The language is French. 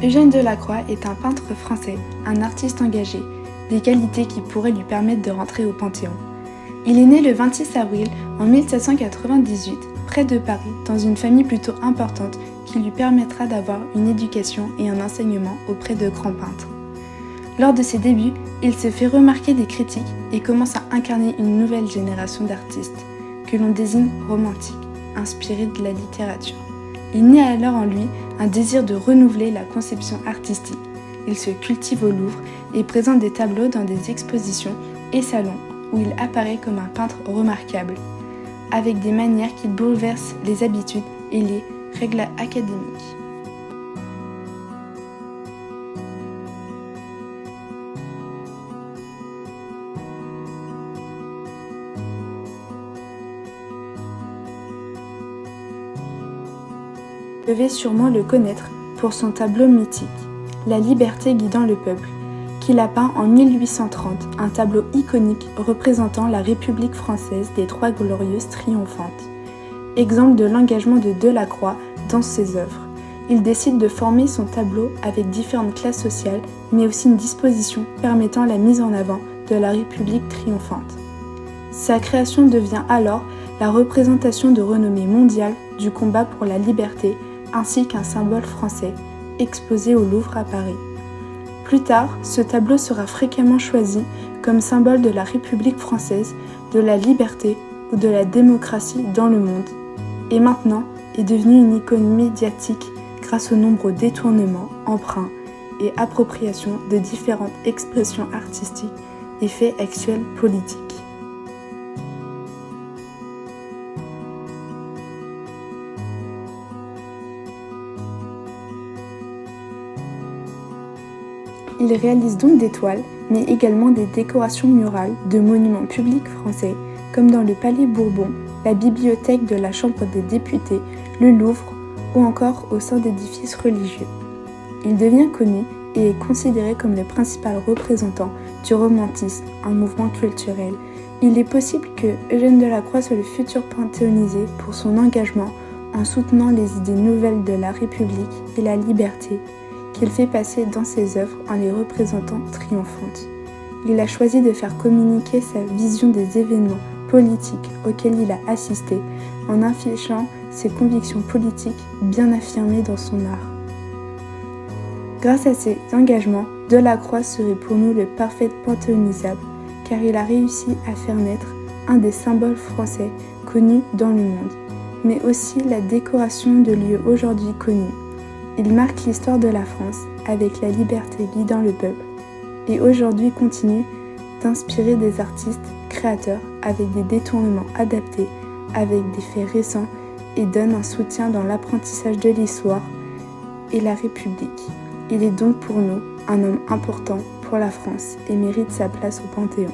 Eugène Delacroix est un peintre français, un artiste engagé, des qualités qui pourraient lui permettre de rentrer au Panthéon. Il est né le 26 avril en 1798, près de Paris, dans une famille plutôt importante qui lui permettra d'avoir une éducation et un enseignement auprès de grands peintres. Lors de ses débuts, il se fait remarquer des critiques et commence à incarner une nouvelle génération d'artistes, que l'on désigne romantiques, inspirés de la littérature. Il naît alors en lui un désir de renouveler la conception artistique. Il se cultive au Louvre et présente des tableaux dans des expositions et salons où il apparaît comme un peintre remarquable, avec des manières qui bouleversent les habitudes et les règles académiques. Vous devez sûrement le connaître pour son tableau mythique, La liberté guidant le peuple, qu'il a peint en 1830, un tableau iconique représentant la République française des Trois Glorieuses triomphantes. Exemple de l'engagement de Delacroix dans ses œuvres. Il décide de former son tableau avec différentes classes sociales, mais aussi une disposition permettant la mise en avant de la République triomphante. Sa création devient alors la représentation de renommée mondiale du combat pour la liberté, ainsi qu'un symbole français, exposé au Louvre à Paris. Plus tard, ce tableau sera fréquemment choisi comme symbole de la République française, de la liberté ou de la démocratie dans le monde, et maintenant est devenu une icône médiatique grâce aux nombreux détournements, emprunts et appropriations de différentes expressions artistiques et faits actuels politiques. Il réalise donc des toiles, mais également des décorations murales de monuments publics français, comme dans le Palais Bourbon, la bibliothèque de la Chambre des députés, le Louvre ou encore au sein d'édifices religieux. Il devient connu et est considéré comme le principal représentant du romantisme, un mouvement culturel. Il est possible que Eugène Delacroix soit le futur panthéonisé pour son engagement en soutenant les idées nouvelles de la République et la liberté, qu'il fait passer dans ses œuvres en les représentant triomphantes. Il a choisi de faire communiquer sa vision des événements politiques auxquels il a assisté en affichant ses convictions politiques bien affirmées dans son art. Grâce à ses engagements, Delacroix serait pour nous le parfait panthéonisable car il a réussi à faire naître un des symboles français connus dans le monde, mais aussi la décoration de lieux aujourd'hui connus. Il marque l'histoire de la France avec la liberté guidant le peuple et aujourd'hui continue d'inspirer des artistes créateurs avec des détournements adaptés, avec des faits récents et donne un soutien dans l'apprentissage de l'histoire et la République. Il est donc pour nous un homme important pour la France et mérite sa place au Panthéon.